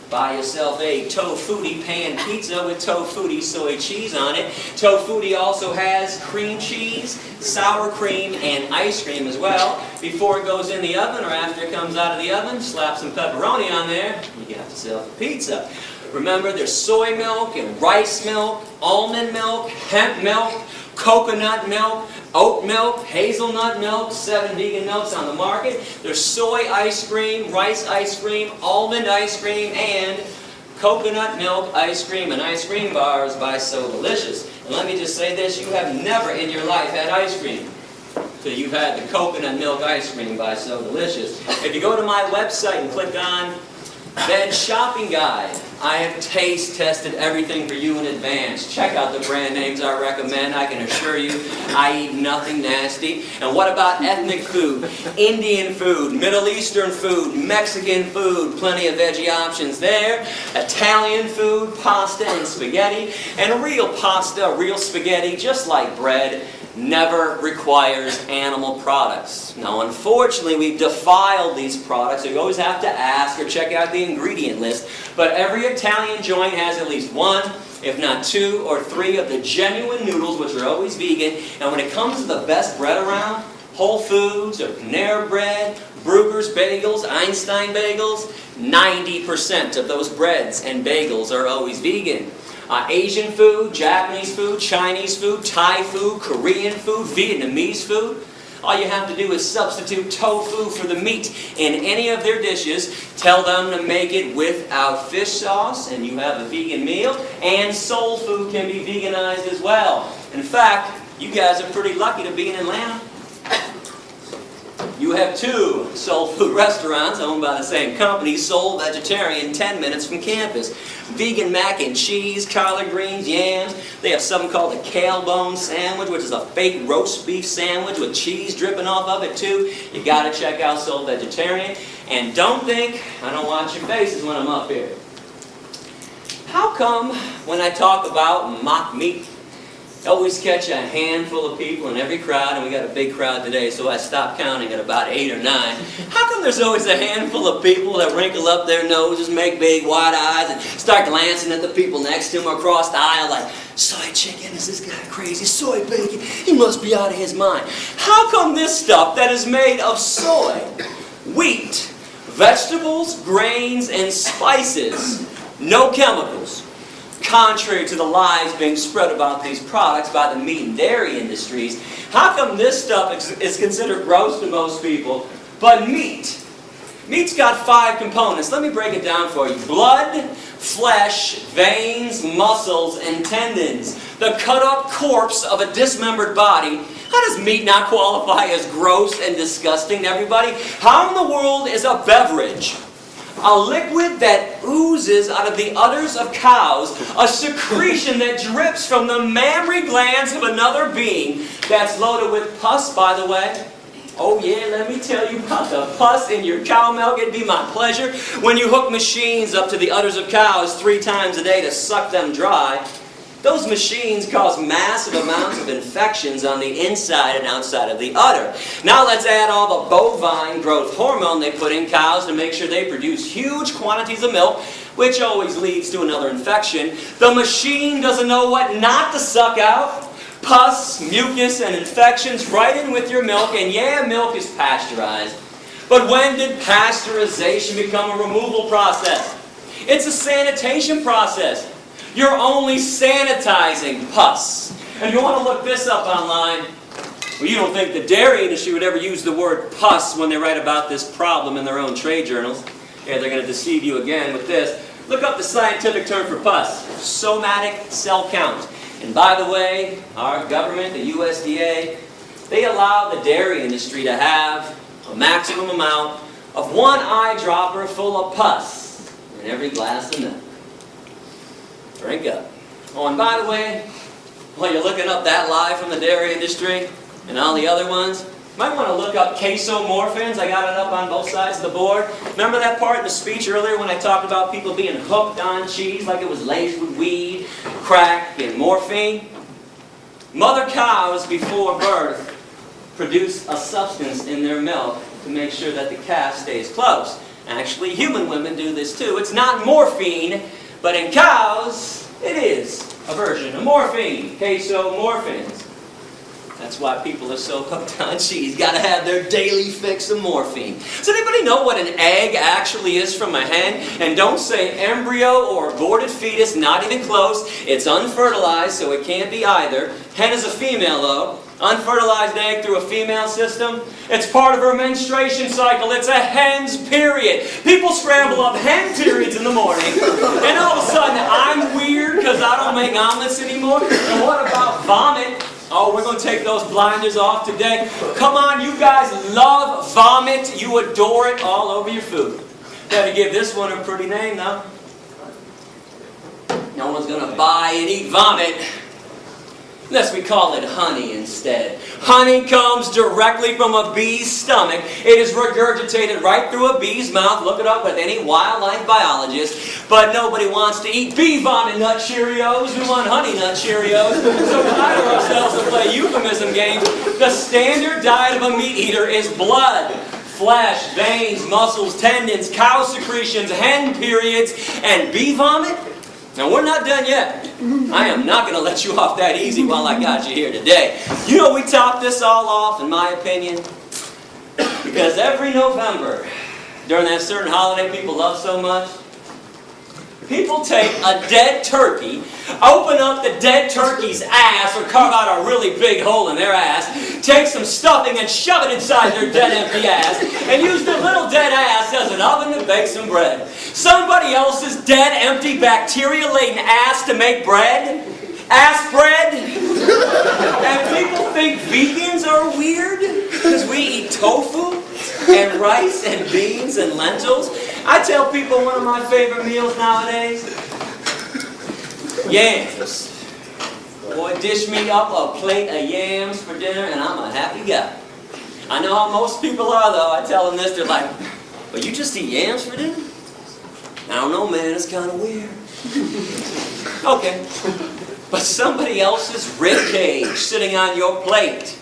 buy yourself a Tofutti pan pizza with Tofutti soy cheese on it. Tofutti also has cream cheese, sour cream, and ice cream as well. Before it goes in the oven or after it comes out of the oven, slap some pepperoni on there, you got yourself a pizza. Remember, there's soy milk and rice milk, almond milk, hemp milk, coconut milk, oat milk, hazelnut milk, 7 vegan milks on the market. There's soy ice cream, rice ice cream, almond ice cream, and coconut milk ice cream and ice cream bars by So Delicious. And let me just say this, you have never in your life had ice cream till you've had the coconut milk ice cream by So Delicious. If you go to my website and click on Veg Shopping Guide, I have taste tested everything for you in advance. Check out the brand names I recommend. I can assure you I eat nothing nasty. And what about ethnic food, Indian food, Middle Eastern food, Mexican food, plenty of veggie options there. Italian food, pasta and spaghetti. And real pasta, real spaghetti, just like bread, never requires animal products. Now, unfortunately, we've defiled these products, so you always have to ask or check out the ingredient list. But every Italian joint has at least 1, if not 2 or 3 of the genuine noodles, which are always vegan. And when it comes to the best bread around, Whole Foods or Panera Bread, Bruegger's Bagels, Einstein Bagels, 90% of those breads and bagels are always vegan. Asian food, Japanese food, Chinese food, Thai food, Korean food, Vietnamese food. All you have to do is substitute tofu for the meat in any of their dishes. Tell them to make it without fish sauce, and you have a vegan meal. And soul food can be veganized as well. In fact, you guys are pretty lucky to be in Atlanta. You have 2 soul food restaurants owned by the same company, Soul Vegetarian, 10 minutes from campus. Vegan mac and cheese, collard greens, yams. They have something called a kale bone sandwich, which is a fake roast beef sandwich with cheese dripping off of it too. You gotta check out Soul Vegetarian. And don't think I don't watch your faces when I'm up here. How come when I talk about mock meat, I always catch a handful of people in every crowd, and we got a big crowd today, so I stopped counting at about 8 or 9. How come there's always a handful of people that wrinkle up their noses, make big wide eyes, and start glancing at the people next to them across the aisle like, soy chicken, is this guy crazy? Soy bacon, he must be out of his mind. How come this stuff that is made of soy, wheat, vegetables, grains, and spices, no chemicals, contrary to the lies being spread about these products by the meat and dairy industries, how come this stuff is considered gross to most people, but meat's got 5 components. Let me break it down for you. Blood, flesh, veins, muscles, and tendons. The cut-up corpse of a dismembered body. How does meat not qualify as gross and disgusting to everybody? How in the world is a beverage, a liquid that oozes out of the udders of cows, a secretion that drips from the mammary glands of another being, that's loaded with pus, by the way? Oh yeah, let me tell you about the pus in your cow milk. It'd be my pleasure. When you hook machines up to the udders of cows 3 times a day to suck them dry, those machines cause massive amounts of infections on the inside and outside of the udder. Now let's add all the bovine growth hormone they put in cows to make sure they produce huge quantities of milk, which always leads to another infection. The machine doesn't know what not to suck out. Pus, mucus, and infections right in with your milk, and yeah, milk is pasteurized. But when did pasteurization become a removal process? It's a sanitation process. You're only sanitizing pus. And if you want to look this up online, well, you don't think the dairy industry would ever use the word pus when they write about this problem in their own trade journals. Yeah, they're going to deceive you again with this. Look up the scientific term for pus, somatic cell count. And by the way, our government, the USDA, they allow the dairy industry to have a maximum amount of 1 eyedropper full of pus in every glass of milk. Drink up. Oh, and by the way, while you're looking up that lie from the dairy industry and all the other ones, you might want to look up casomorphins. I got it up on both sides of the board. Remember that part in the speech earlier when I talked about people being hooked on cheese like it was laced with weed, crack, and morphine? Mother cows before birth produce a substance in their milk to make sure that the calf stays close. Actually, human women do this too. It's not morphine, but in cows, it is a version of morphine, casomorphins. That's why people are so hooked on cheese. Got to have their daily fix of morphine. Does anybody know what an egg actually is from a hen? And don't say embryo or aborted fetus, not even close. It's unfertilized, so it can't be either. Hen is a female, though. Unfertilized egg through a female system. It's part of her menstruation cycle. It's a hen's period. People scramble up hen periods in the morning, and all of a sudden I'm weird because I don't make omelets anymore. And what about vomit? Oh, we're going to take those blinders off today. Come on, you guys love vomit. You adore it all over your food. Better give this one a pretty name, though. No one's going to buy and eat vomit unless we call it honey instead. Honey comes directly from a bee's stomach. It is regurgitated right through a bee's mouth. Look it up with any wildlife biologist. But nobody wants to eat bee vomit nut Cheerios. We want honey nut Cheerios. So to hire ourselves to play euphemism games, the standard diet of a meat eater is blood, flesh, veins, muscles, tendons, cow secretions, hen periods, and bee vomit? Now, we're not done yet. I am not going to let you off that easy while I got you here today. You know, we top this all off, in my opinion, because every November, during that certain holiday people love so much, people take a dead turkey, open up the dead turkey's ass, or carve out a really big hole in their ass, take some stuffing and shove it inside their dead empty ass, and use their little dead ass as an oven to bake some bread. Somebody else's dead, empty, bacteria-laden ass to make bread? Ass bread? And people think vegans are weird because we eat tofu and rice and beans and lentils. I tell people one of my favorite meals nowadays, yams. Boy, dish me up a plate of yams for dinner and I'm a happy guy. I know how most people are though. I tell them this, they're like, but you just eat yams for dinner? I don't know, man, it's kind of weird. Okay. But somebody else's rib cage sitting on your plate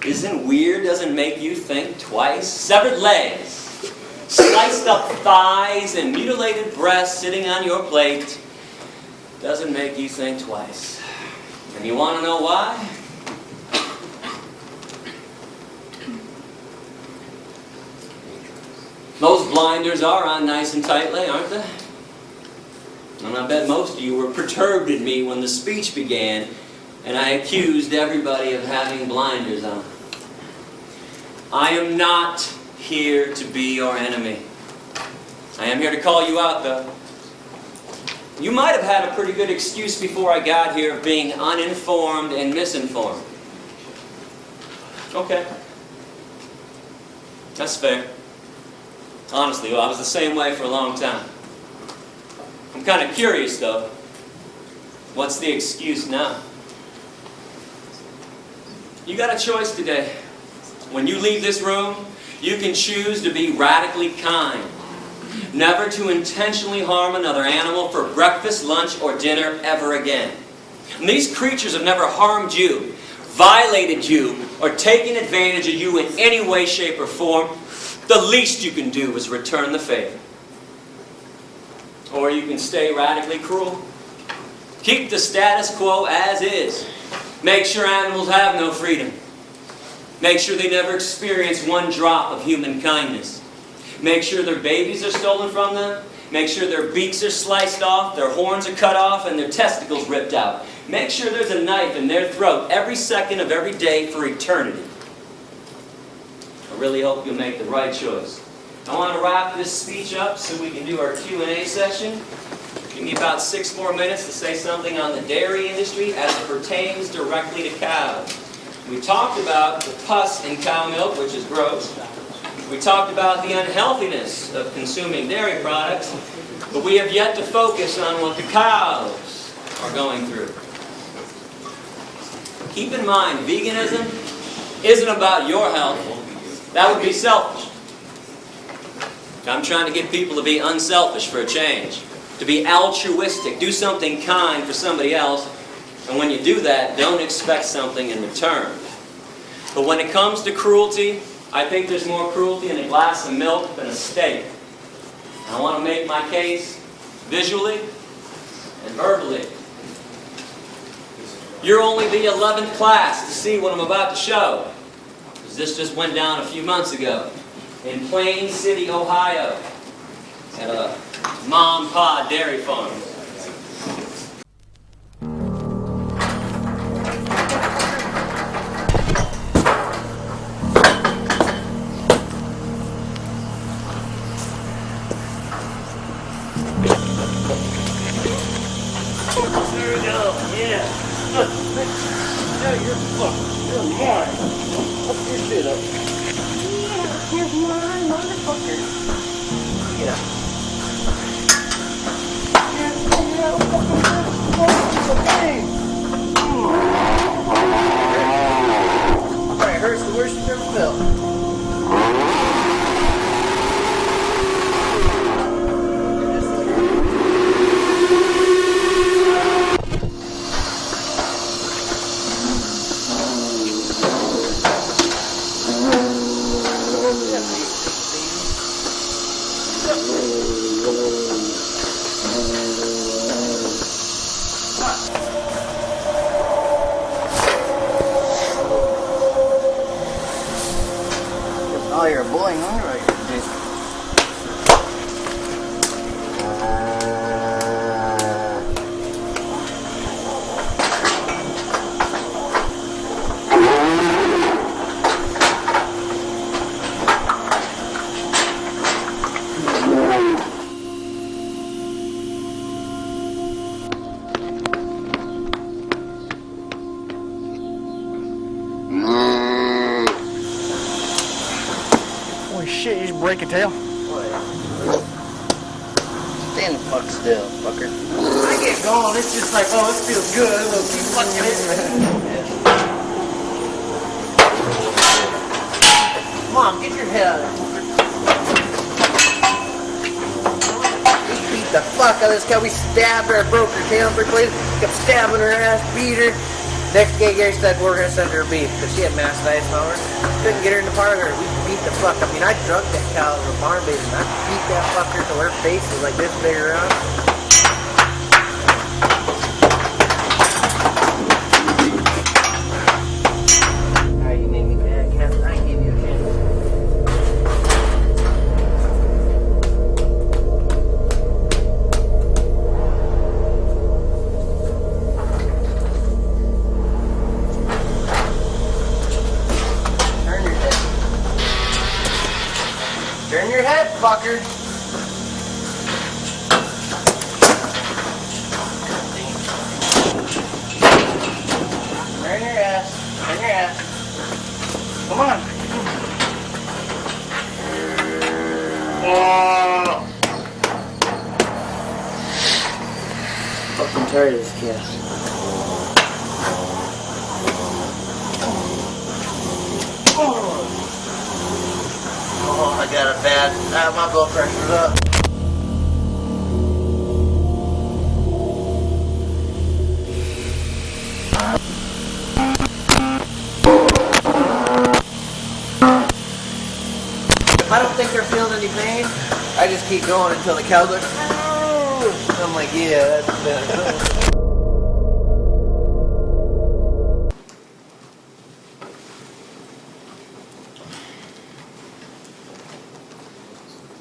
isn't weird, doesn't make you think twice. Severed legs, sliced up thighs, and mutilated breasts sitting on your plate doesn't make you think twice. And you want to know why? Those blinders are on nice and tightly, aren't they? And I bet most of you were perturbed at me when the speech began and I accused everybody of having blinders on. I am not here to be your enemy. I am here to call you out, though. You might have had a pretty good excuse before I got here of being uninformed and misinformed. Okay. That's fair. Honestly, well, I was the same way for a long time. I'm kind of curious, though. What's the excuse now? You got a choice today. When you leave this room, you can choose to be radically kind. Never to intentionally harm another animal for breakfast, lunch, or dinner ever again. And these creatures have never harmed you, violated you, or taken advantage of you in any way, shape, or form. The least you can do is return the favor. Or you can stay radically cruel. Keep the status quo as is. Make sure animals have no freedom. Make sure they never experience one drop of human kindness. Make sure their babies are stolen from them. Make sure their beaks are sliced off, their horns are cut off, and their testicles ripped out. Make sure there's a knife in their throat every second of every day for eternity. I really hope you'll make the right choice. I want to wrap this speech up so we can do our Q&A session. Give me about 6 more minutes to say something on the dairy industry as it pertains directly to cows. We talked about the pus in cow milk, which is gross. We talked about the unhealthiness of consuming dairy products, but we have yet to focus on what the cows are going through. Keep in mind, veganism isn't about your health. That would be selfish. I'm trying to get people to be unselfish for a change, to be altruistic, do something kind for somebody else, and when you do that, don't expect something in return. But when it comes to cruelty, I think there's more cruelty in a glass of milk than a steak. I want to make my case visually and verbally. You're only the 11th class to see what I'm about to show, because this just went down a few months ago in Plain City, Ohio, at a mom and pa dairy farm. There we go, yeah. Now you're fucked. You're mine. Up your shit up. Yeah, here's mine, motherfucker. Yeah. Yeah, Alright, hurts the worst you've ever felt. Oh, you're a boy, huh? Right. Holy shit, you just break a tail? Stand the fuck still, fucker. I get going, it's just like, oh, this feels good. We'll keep fucking it. Mom, get your head out of there. We beat the fuck out of this cow. We stabbed her, broke her tail in her place, kept stabbing her ass, beat her. Next day, Gary said we're gonna send her a beef because she had mastitis power. Couldn't get her in the parlor. We beat the fuck. I mean, I drugged that cow with a barn baby and I beat that fucker till her face was like this big around. Alright, you made me mad, Captain. I ain't give you a chance. Turn your head, fucker. Turn your ass. Turn your ass. Come on. Fucking tired of this kid. Oh, I got it bad. My blood pressure's up. If I don't think they're feeling any pain, I just keep going until the cow's like, "Oh." I'm like, yeah, that's better.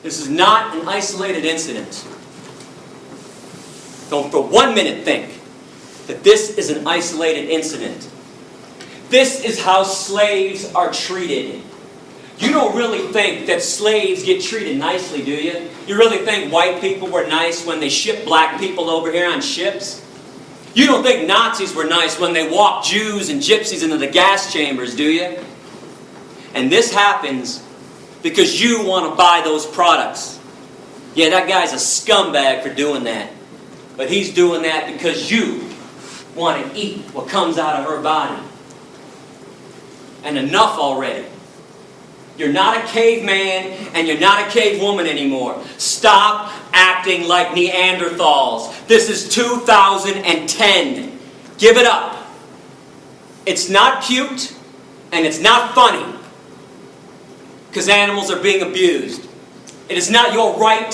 This is not an isolated incident. Don't for 1 minute think that this is an isolated incident. This is how slaves are treated. You don't really think that slaves get treated nicely, do you? You really think white people were nice when they shipped black people over here on ships? You don't think Nazis were nice when they walked Jews and gypsies into the gas chambers, do you? And this happens because you want to buy those products. Yeah, that guy's a scumbag for doing that. But he's doing that because you want to eat what comes out of her body. And enough already. You're not a caveman and you're not a cavewoman anymore. Stop acting like Neanderthals. This is 2010. Give it up. It's not cute and it's not funny. Because animals are being abused. It is not your right,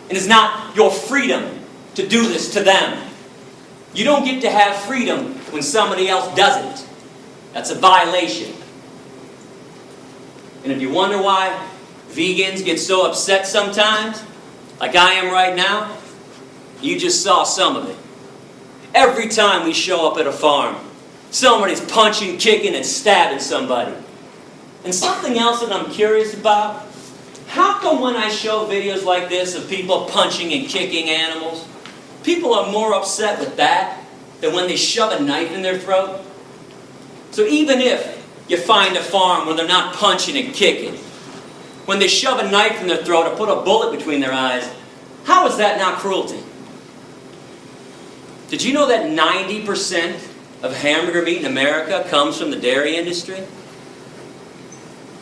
it is not your freedom to do this to them. You don't get to have freedom when somebody else doesn't. That's a violation. And if you wonder why vegans get so upset sometimes, like I am right now, you just saw some of it. Every time we show up at a farm, somebody's punching, kicking, and stabbing somebody. And something else that I'm curious about, how come when I show videos like this of people punching and kicking animals, people are more upset with that than when they shove a knife in their throat? So even if you find a farm where they're not punching and kicking, when they shove a knife in their throat or put a bullet between their eyes, how is that not cruelty? Did you know that 90% of hamburger meat in America comes from the dairy industry?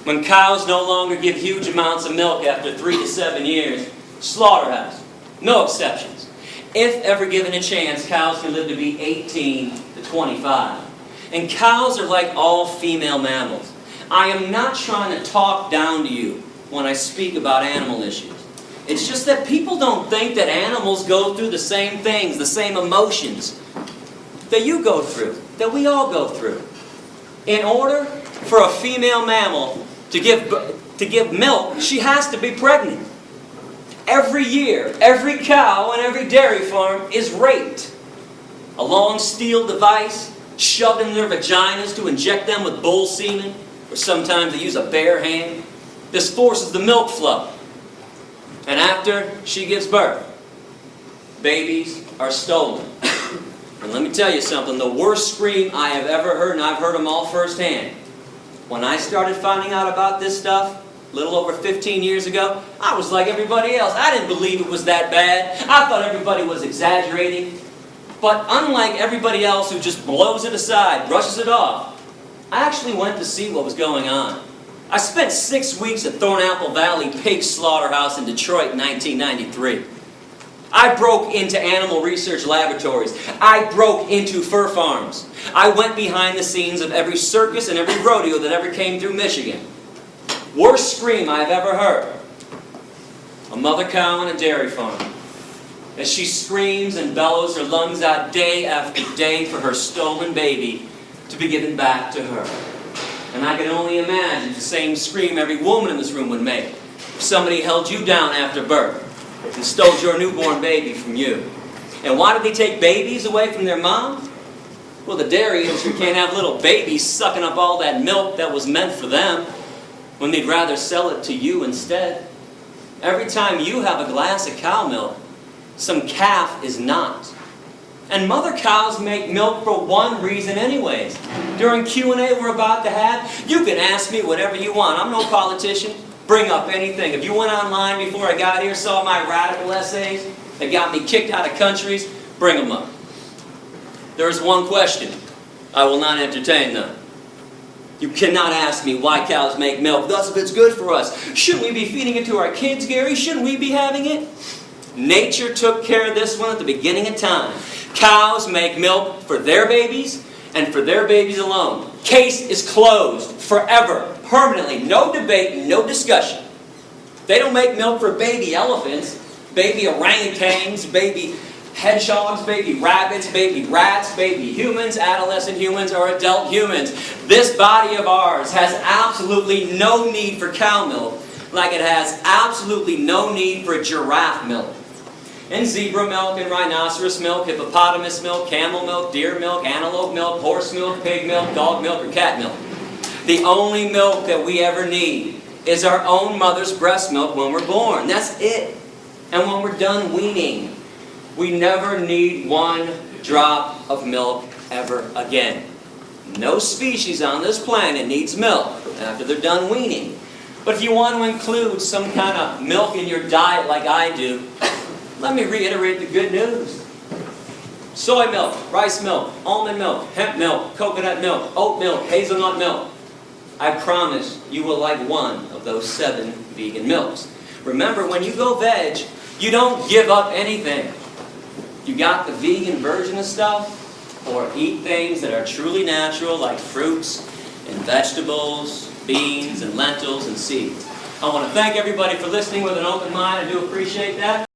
When cows no longer give huge amounts of milk after 3 to 7 years, slaughterhouse, no exceptions. If ever given a chance, cows can live to be 18 to 25. And cows are like all female mammals. I am not trying to talk down to you when I speak about animal issues. It's just that people don't think that animals go through the same things, the same emotions that you go through, that we all go through. In order for a female mammal To give milk, she has to be pregnant. Every year, every cow and every dairy farm is raped. A long steel device shoved in their vaginas to inject them with bull semen, or sometimes they use a bare hand. This forces the milk flow. And after she gives birth, babies are stolen. And let me tell you something, the worst scream I have ever heard, and I've heard them all firsthand. When I started finding out about this stuff, a little over 15 years ago, I was like everybody else. I didn't believe it was that bad. I thought everybody was exaggerating. But unlike everybody else who just blows it aside, brushes it off, I actually went to see what was going on. I spent 6 weeks at Thornapple Valley Pig Slaughterhouse in Detroit in 1993. I broke into animal research laboratories. I broke into fur farms. I went behind the scenes of every circus and every rodeo that ever came through Michigan. Worst scream I've ever heard. A mother cow on a dairy farm. As she screams and bellows her lungs out day after day for her stolen baby to be given back to her. And I can only imagine the same scream every woman in this room would make if somebody held you down after birth and stole your newborn baby from you. And why did they take babies away from their moms? Well, the dairy industry can't have little babies sucking up all that milk that was meant for them when they'd rather sell it to you instead. Every time you have a glass of cow milk, some calf is not. And mother cows make milk for one reason anyways. During Q&A we're about to have, you can ask me whatever you want. I'm no politician. Bring up anything. If you went online before I got here, saw my radical essays that got me kicked out of countries, bring them up. There is one question. I will not entertain them. You cannot ask me why cows make milk, thus if it's good for us. Shouldn't we be feeding it to our kids, Gary? Shouldn't we be having it? Nature took care of this one at the beginning of time. Cows make milk for their babies and for their babies alone. Case is closed forever, permanently. No debate, no discussion. They don't make milk for baby elephants, baby orangutans, baby hedgehogs, baby rabbits, baby rats, baby humans, adolescent humans, or adult humans. This body of ours has absolutely no need for cow milk, like it has absolutely no need for giraffe milk. And zebra milk, and rhinoceros milk, hippopotamus milk, camel milk, deer milk, antelope milk, horse milk, pig milk, dog milk, or cat milk. The only milk that we ever need is our own mother's breast milk when we're born. That's it. And when we're done weaning, we never need one drop of milk ever again. No species on this planet needs milk after they're done weaning. But if you want to include some kind of milk in your diet like I do, let me reiterate the good news. Soy milk, rice milk, almond milk, hemp milk, coconut milk, oat milk, hazelnut milk. I promise you will like one of those 7 vegan milks. Remember, when you go veg, you don't give up anything. You got the vegan version of stuff, or eat things that are truly natural, like fruits and vegetables, beans and lentils and seeds. I want to thank everybody for listening with an open mind. I do appreciate that.